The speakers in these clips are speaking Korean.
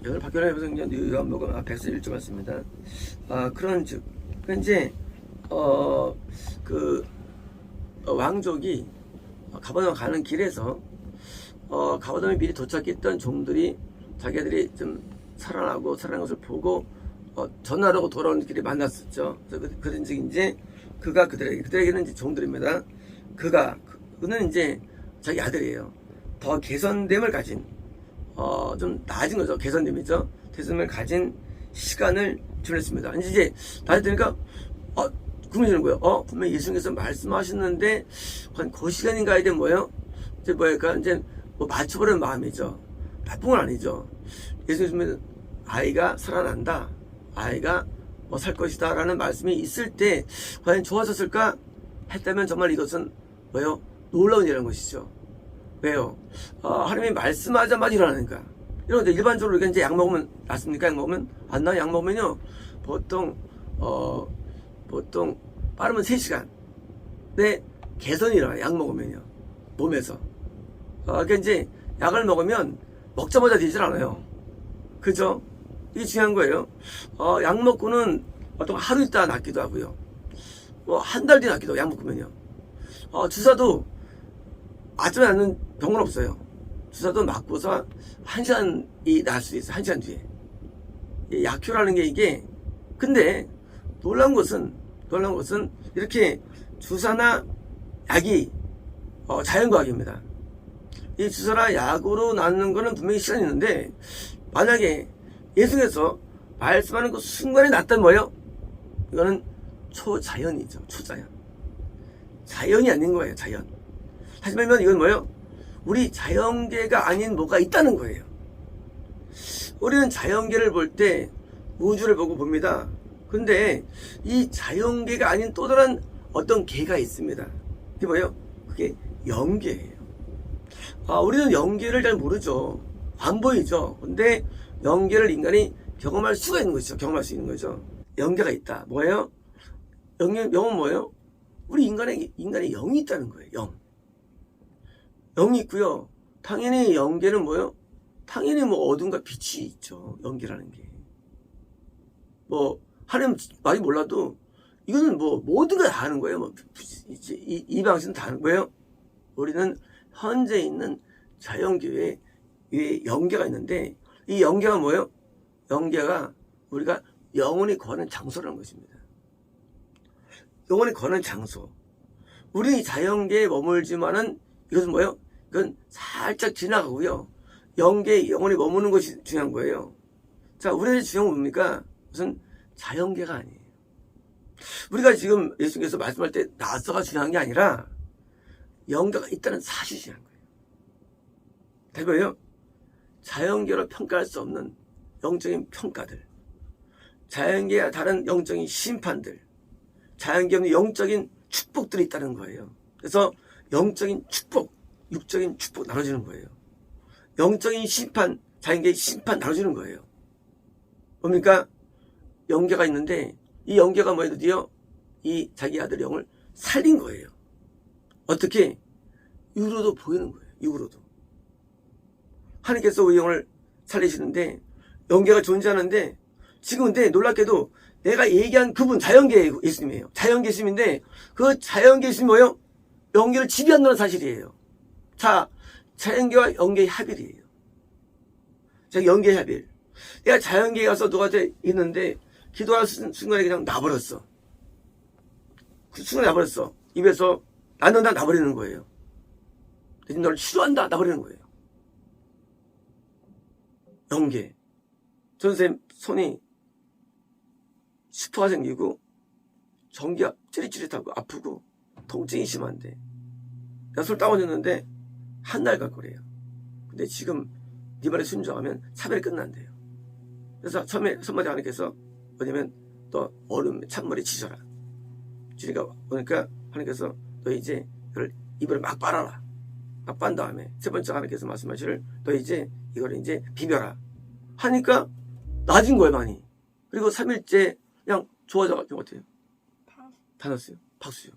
오늘 박근혜 배성년 요한복음 앞에서 읽어봤습니다. 그런즉 현재 왕족이 가버나움 가는 길에서 가버나움에 미리 도착했던 종들이 자기들이 좀 살아난 것을 보고 전하려고 돌아오는 길에 만났었죠. 그런즉 이제 그들에게는 이제 종들입니다. 그는 이제 자기 아들이에요. 더 개선됨을 가진 좀 나아진 거죠. 개선됨이죠. 개선됨을 가진 시간을 주냈습니다. 이제 다시 들으니까 궁금해지는 거예요. 분명히 예수님께서 말씀하셨는데 그 시간인가 이제 뭐예요? 이제 뭐랄까 이제 뭐 맞춰보려는 마음이죠. 나쁜 건 아니죠. 예수님은 아이가 살아난다. 아이가 살 것이다 라는 말씀이 있을 때 과연 좋아졌을까 했다면 정말 이것은 뭐예요? 놀라운 일이라는 것이죠. 왜요? 하나님이 말씀하자마자 일어나니까. 이런데 일반적으로 우리가 이제 약 먹으면 낫습니까? 약 먹으면 안 나요? 약 먹으면요 보통 빠르면 3시간 내 개선이 일어나요. 약 먹으면요 몸에서. 그러니까 이제 약을 먹으면 먹자마자 되질 않아요. 그죠? 이게 중요한 거예요. 약 먹고는 보통 하루 있다 낫기도 하고요. 한 달 뒤에 낫기도 하고, 약 먹으면요. 주사도 맞지 않는 병은 없어요. 주사도 맞고서 1시간이 날 수도 있어요. 1시간 뒤에. 약효라는 게 이게, 근데 놀라운 것은 이렇게 주사나 약이 자연과학입니다. 이 주사나 약으로 낫는 거는 분명히 시간이 있는데, 만약에 예수께서 말씀하는 그 순간에 낫단 뭐예요? 이거는 초자연이죠. 초자연. 자연이 아닌 거예요. 자연. 하지만 이건 뭐예요? 우리 자연계가 아닌 뭐가 있다는 거예요. 우리는 자연계를 볼 때 우주를 보고 봅니다. 근데 이 자연계가 아닌 또 다른 어떤 계가 있습니다. 그게 뭐예요? 그게 영계예요. 우리는 영계를 잘 모르죠. 안 보이죠. 근데 영계를 인간이 경험할 수가 있는 것이죠. 경험할 수 있는 거죠. 영계가 있다. 뭐예요? 영은 뭐예요? 우리 인간의 영이 있다는 거예요. 영이 있고요. 당연히 영계는 뭐예요? 당연히 어둠과 빛이 있죠. 영계라는 게. 하나님 많이 몰라도 이거는 모든 걸 다 하는 거예요. 이 방식은 다 하는 거예요. 우리는 현재 있는 자연계에 영계가 있는데 이 영계가 뭐예요? 영계가 우리가 영원히 거하는 장소라는 것입니다. 영원히 거하는 장소. 우리 자연계에 머물지만은 이것은 뭐예요? 이건 살짝 지나가고요. 영계에 영원히 머무는 것이 중요한 거예요. 자, 우리의 중요한 건 뭡니까? 무슨 자연계가 아니에요. 우리가 지금 예수님께서 말씀할 때 나서가 중요한 게 아니라 영계가 있다는 사실이 중요한 거예요. 대표요. 자연계로 평가할 수 없는 영적인 평가들, 자연계와 다른 영적인 심판들, 자연계 없는 영적인 축복들이 있다는 거예요. 그래서 영적인 축복, 육적인 축복 나눠지는 거예요. 영적인 심판, 자연계의 심판 나눠지는 거예요. 뭡니까? 영계가 있는데 이 영계가 뭐예요? 드디어 이 자기 아들 영을 살린 거예요. 어떻게? 육으로도 보이는 거예요. 육으로도. 하나님께서 우리 영을 살리시는데 영계가 존재하는데 지금 근데 놀랍게도 내가 얘기한 그분 자연계 예수님이에요. 자연계 예수님인데 그 자연계 예수님이 뭐예요? 영계를 지배한다는 사실이에요. 자, 자연계와 영계의 합일이에요. 자, 영계의 합일. 내가 자연계에 가서 누구한테 있는데 기도할 순간에 그냥 나버렸어. 그 순간에 나버렸어. 입에서 나는 나버리는 거예요. 대신 너를 싫어한다 나버리는 거예요. 영계. 전선생님 손이 슈퍼가 생기고 전기가 찌릿찌릿하고 아프고 통증이 심한데 내가 손을 따워줬는데 한 달 갈 거래요. 근데 지금 네 말에 순종하면 차별이 끝난대요. 그래서 처음에 선마디 하나님께서 뭐냐면 또 얼음 찬물에 지져라. 보니까 하나님께서 너 이제 이걸 입을 막 빨아라. 막 빤 다음에 세 번째 하나님께서 말씀하시를 너 이제 이걸 이제 비벼라. 하니까 나아진 거예요 많이. 그리고 3일째 그냥 좋아져가지고 어때요? 다 났어요. 박수요.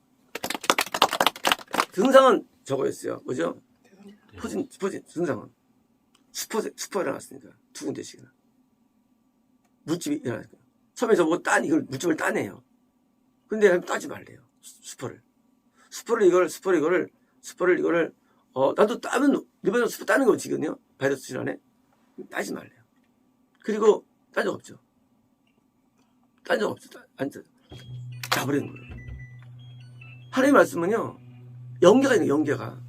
증상은 저거였어요. 뭐죠? 포진 증상은 슈퍼가 일어났으니까 2군데씩이나. 물집이 일어날 거예요. 처음에 저보고 이걸 물집을 따내요. 근데 따지 말래요. 스포를 이거를 나도 따면 일반적으로 스포 따는 거 지금요. 바이러스 질환에 따지 말래요. 그리고 딴 적 없죠. 안 따버리는 거예요. 하나님의 말씀은요, 연계가 있는 연계가.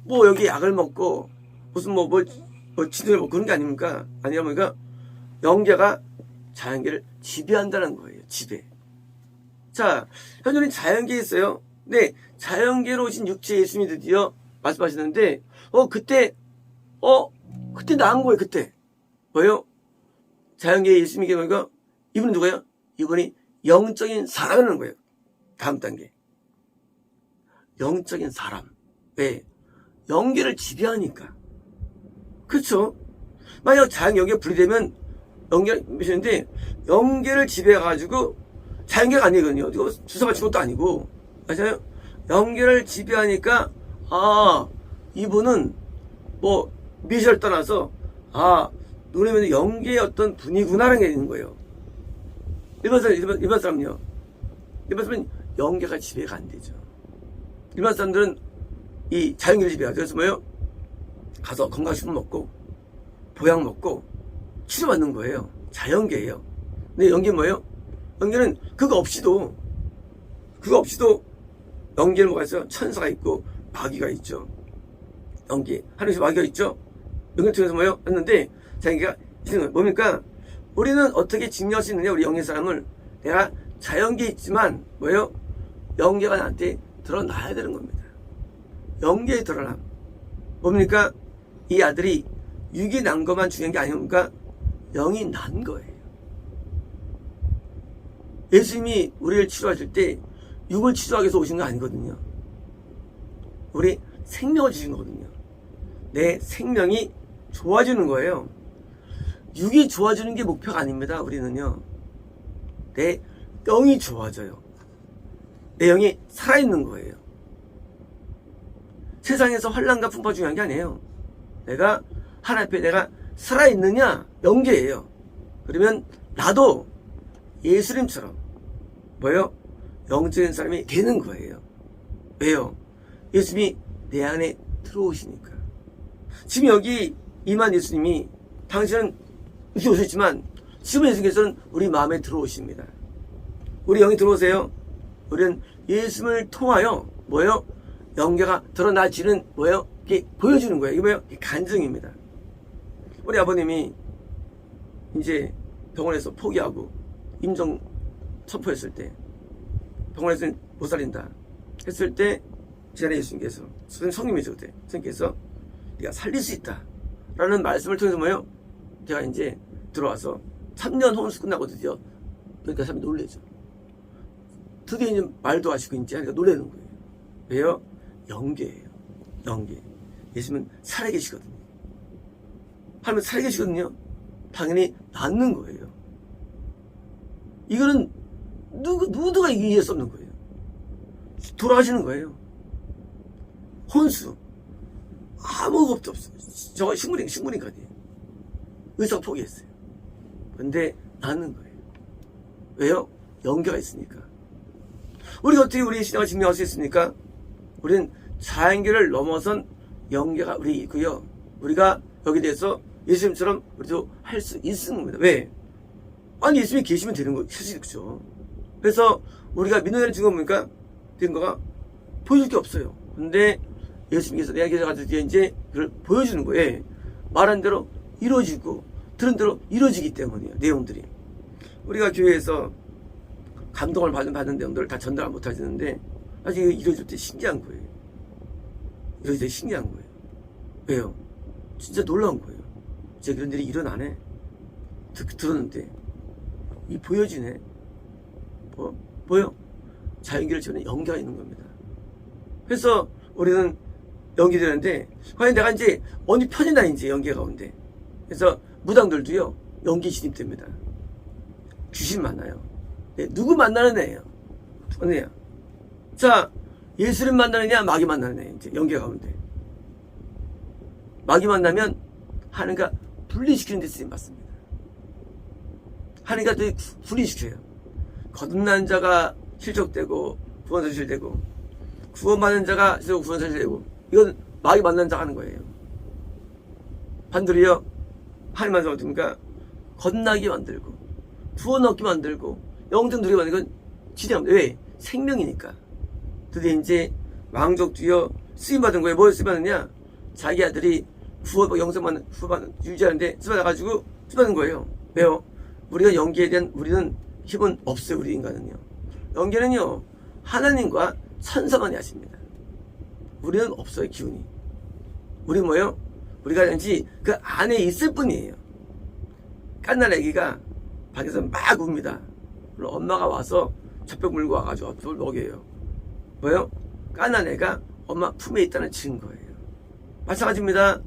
뭐 여기 약을 먹고 무슨 진을 먹고 그런 게 아닙니까? 아니라 보니까 연계가 자연계를 지배한다는 거예요. 지배. 자, 현존인 자연계에 있어요. 네, 자연계로 오신 육체 예수님이 드디어 말씀하시는데, 그때 나은 거예요, 그때. 뭐예요? 자연계의 예수님이 뭐니까, 이분은 누구예요? 이분이 영적인 사람이라는 거예요. 다음 단계. 영적인 사람. 왜? 영계를 지배하니까. 그렇죠? 만약 자연 영계가 분리되면 영계인데 영계를 지배해가지고 자연계가 아니거든요. 이거 주사 맞힌 것도 아니고. 맞아요? 영계를 지배하니까 이분은 미시를 떠나서 누구냐면 영계의 어떤 분이구나라는 게 있는 거예요. 일반 사람은요. 일반 사람은 영계가 지배가 안 되죠. 일반 사람들은 이 자연계를 지배하죠. 그래서 뭐예요? 가서 건강식품 먹고 보약 먹고 치료받는 거예요. 자연계예요. 근데 연계는 뭐예요? 연계는 그거 없이도 연계는 뭐가 있어요? 천사가 있고 마귀가 있죠. 연계 하늘에서 마귀가 있죠. 연계를 통해서 뭐예요? 했는데 자연계가 있는 거예요. 뭡니까? 우리는 어떻게 증명할 수 있느냐? 우리 영계 사람을 내가 자연계에 있지만 뭐예요? 연계가 나한테 드러나야 되는 겁니다. 영계에 드러남. 뭡니까? 이 아들이 육이 난 것만 중요한 게 아닙니까? 영이 난 거예요. 예수님이 우리를 치료하실 때 육을 치료하기 위해서 오신 거 아니거든요. 우리 생명을 주신 거거든요. 내 생명이 좋아지는 거예요. 육이 좋아지는 게 목표가 아닙니다. 우리는요. 내 영이 좋아져요. 내 영이 살아있는 거예요. 세상에서 환난과 풍파 중요한 게 아니에요. 내가 하나님 앞에 내가 살아있느냐 영계예요. 그러면 나도 예수님처럼 뭐예요? 영적인 사람이 되는 거예요. 왜요? 예수님이 내 안에 들어오시니까. 지금 여기 임한 예수님이 당신은 이렇게 오셨지만 지금 예수님께서는 우리 마음에 들어오십니다. 우리 영이 들어오세요. 우리는 예수님을 통하여 뭐예요? 영계가 드러나지는 뭐예요? 이게 보여주는 거예요. 이게 뭐예요? 이게 간증입니다. 우리 아버님이 이제 병원에서 포기하고 임종 선포했을 때 병원에서는 못 살린다 했을 때 지난해 예수님께서 성님이죠 그때 선생님께서 네가 살릴 수 있다 라는 말씀을 통해서 뭐예요? 제가 이제 들어와서 3년 혼수 끝나고 드디어 그러니까 사람이 놀래죠. 드디어 이제 말도 하시고 이제 하니까 놀라는 거예요. 왜요? 영계예요. 영계. 예수님은 살아계시거든요. 하나님은 살아계시거든요. 당연히 낫는 거예요. 이거는 누구가 이해할 수 없는 거예요. 돌아가시는 거예요. 혼수. 아무 것도 없어요. 저거 식물인간이에요. 의사가 포기했어요. 근데 낫는 거예요. 왜요? 영계가 있으니까. 우리가 어떻게 우리의 신앙을 증명할 수 있습니까? 우리는 자연계를 넘어선 영계가 우리 있고요. 우리가 여기에 대해서 예수님처럼 우리도 할 수 있는 겁니다. 왜? 아니 예수님이 계시면 되는 거 사실이죠. 그래서 우리가 믿는 증거입니까? 된 거가 보여줄 게 없어요. 근데 예수님께서 내가 계셔가지고 이제 그걸 보여주는 거예요. 말한 대로 이루어지고 들은 대로 이루어지기 때문이에요. 내용들이. 우리가 교회에서 감동을 받는 내용들을 다 전달 못 하시는데 아직 이루어질 때 신기한 거예요. 이루어질 때 신기한 거예요. 왜요? 진짜 놀라운 거예요. 진짜 그런 일이 일어나네. 들었는데 이 보여지네. 뭐요? 자연계를 지는 영계가 있는 겁니다. 그래서 우리는 연기되는데 과연 내가 이제 어느 편이나 이제 연계 가운데 그래서 무당들도요 연기 진입됩니다. 귀신 만나요. 네, 누구 만나는 애예요? 어느 애야? 자, 예수님 만나느냐 마귀 만나는 애 이제 연계 가운데 마귀 만나면 하나님과 분리시키는 데 쓰임 받습니다. 하니까 또 분리시켜요. 거듭난 자가 실족되고 구원사실되고, 구원받는 자가 실족되고 구원사실되고, 이건 마귀 만난 자가 하는 거예요. 반대로요, 하나님 만나서 어떻습니까? 거듭나게 만들고, 구원 얻게 만들고, 영생 누리게 만들고, 이건 지대합니다. 왜? 생명이니까. 드디어 이제 왕족 뒤어 쓰임받은 거예요. 뭘 쓰임받느냐? 자기 아들이 구원, 영생받는, 구원 유지하는데 쓰임받아가지고 쓰임받은 거예요. 왜요? 우리가 연기에 대한 우리는 힘은 없어요. 우리 인간은요. 연기는요, 하나님과 천사만이 하십니다. 우리는 없어요. 기운이. 우리 뭐예요? 우리가 왠지 그 안에 있을 뿐이에요. 깐날 애기가 밖에서 막 웁니다. 그럼 엄마가 와서 젖병 물고 와가지고 그걸 먹여요. 뭐예요? 깐난 애가 엄마 품에 있다는 증거예요. 마찬가지입니다.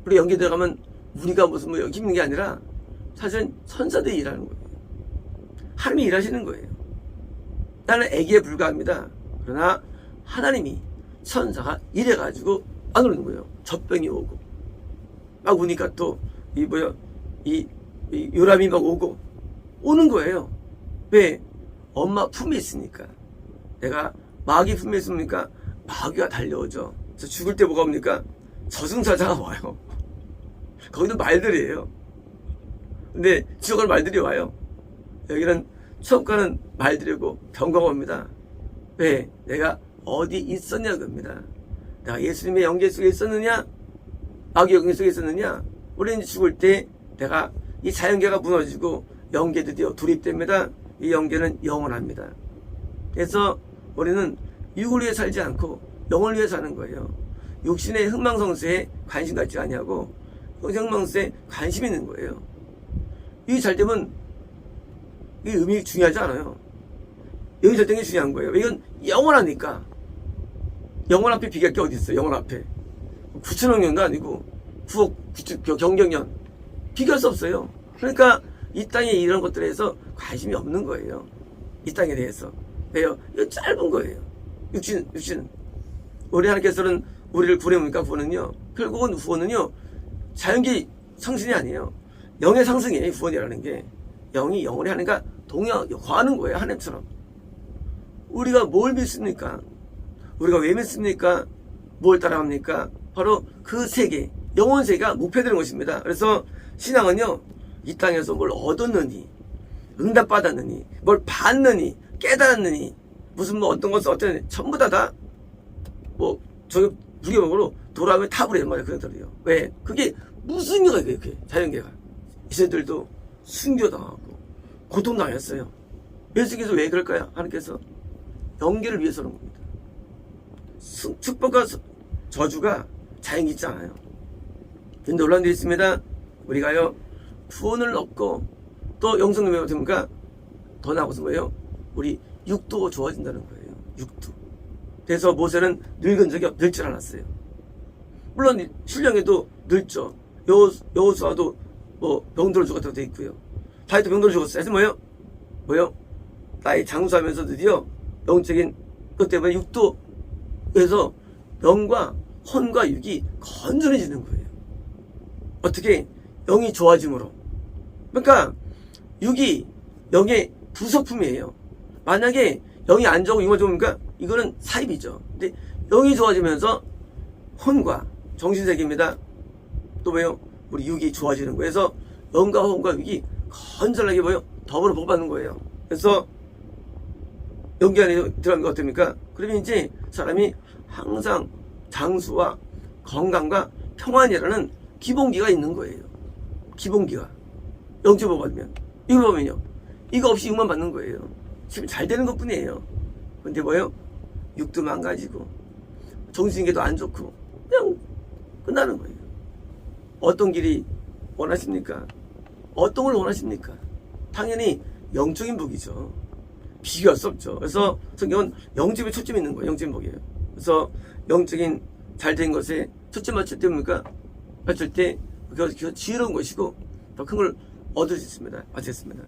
우리 연기 들어가면 우리가 무슨 뭐 여기 있는 게 아니라 사실은 천사들이 일하는 거예요. 하나님이 일하시는 거예요. 나는 애기에 불과합니다. 그러나 하나님이 천사가 일해가지고 안 오는 거예요. 젖병이 오고 막 우니까 또 이 요람이 막 오고 오는 거예요. 왜? 엄마 품에 있으니까. 내가 마귀 품에 있으니까 마귀가 달려오죠. 그래서 죽을 때 뭐가 옵니까? 저승사자가 와요. 거기는 말들이에요. 근데 지옥은 말들이 와요. 여기는 천국 가는 말들이고 병거가 옵니다. 왜? 내가 어디 있었냐 그겁니다. 내가 예수님의 영계 속에 있었느냐? 마귀 영계 속에 있었느냐? 우리는 죽을 때 내가 이 자연계가 무너지고 영계 드디어 돌입됩니다. 이 영계는 영원합니다. 그래서 우리는 육을 위해 살지 않고 영을 위해 사는 거예요. 육신의 흥망성쇠에 관심 갖지 아니하고 흥망성쇠에 관심 있는 거예요. 이게 잘 되면 이 의미 중요하지 않아요. 여기 잘 되는 게 중요한 거예요. 이건 영원하니까. 영원 앞에 비교할 게 어디 있어요? 영원 앞에 9천억 년도 아니고 9억 경경년 비교할 수 없어요. 그러니까 이 땅에 이런 것들에서 관심이 없는 거예요. 이 땅에 대해서. 왜요? 이거 짧은 거예요. 육신은. 우리 하나님께서는 우리를 구원해옵니까? 구원은요. 결국은 구원은요. 자연계 상승이 아니에요. 영의 상승이에요. 구원이라는 게. 영이 영원히 하니까 거하는 거예요. 하나님처럼. 우리가 뭘 믿습니까? 우리가 왜 믿습니까? 뭘 따라갑니까? 바로 그 세계, 영원 세계가 목표되는 것입니다. 그래서 신앙은요. 이 땅에서 뭘 얻었느니, 응답받았느니, 뭘 받느니, 깨달았느니, 무슨 뭐 어떤 것을 어떤 전부 다 저기 무게목으로 돌아오면 탑을 해요. 말이야. 그들이요. 왜? 그게 무슨 의미가 있어요. 그게 자연계가. 이새들도 순교당하고 고통당했어요. 예수께서 왜 그럴까요? 하나님께서 영계를 위해서 그런 겁니다. 축복과 저주가 자연계 있잖아요. 근데 놀라운 데 있습니다. 우리가요 구원을 얻고 또 영생을 왜 얻습니까? 더 나아가서 뭐예요? 우리 육도 좋아진다는 거예요. 육도. 그래서 모세는 늙은 적이 늙질 않았어요. 물론 신령에도 늙죠. 여호수아도 뭐 병들어 죽었다고 돼 있고요. 다윗도 병들어 죽었어요. 그래서 뭐예요? 나이 장수하면서 드디어 영적인 것 때문에 육도에서 영과 혼과 육이 건전해지는 거예요. 어떻게? 영이 좋아짐으로. 그러니까 육이 영의 부속품이에요. 만약에 영이 안 좋고 육만 좋으니까 이거는 사입이죠. 근데 영이 좋아지면서 혼과 정신세계입니다. 또 뭐예요? 우리 육이 좋아지는 거예요. 그래서 영과 혼과 육이 건전하게 더불어 복받는 거예요. 그래서 영계 안에 들어가는 게 어떻습니까? 그러면 이제 사람이 항상 장수와 건강과 평안이라는 기본기가 있는 거예요. 기본기가. 영적으로 받으면. 이거 보면요. 이거 없이 육만 받는 거예요. 지금 잘 되는 것 뿐이에요. 근데 뭐예요? 육도 망가지고, 정신계도 안 좋고, 그냥 끝나는 거예요. 어떤 길이 원하십니까? 어떤 걸 원하십니까? 당연히 영적인 복이죠. 비교할 수 없죠. 그래서 성경은 영적인 초점이 있는 거예요. 영적인 복이에요. 그래서 영적인 잘된 것에 초점 맞출 때 뭡니까? 맞출 때 그것이 지혜로운 것이고 더 큰 걸 얻을 수 있습니다. 마치겠습니다.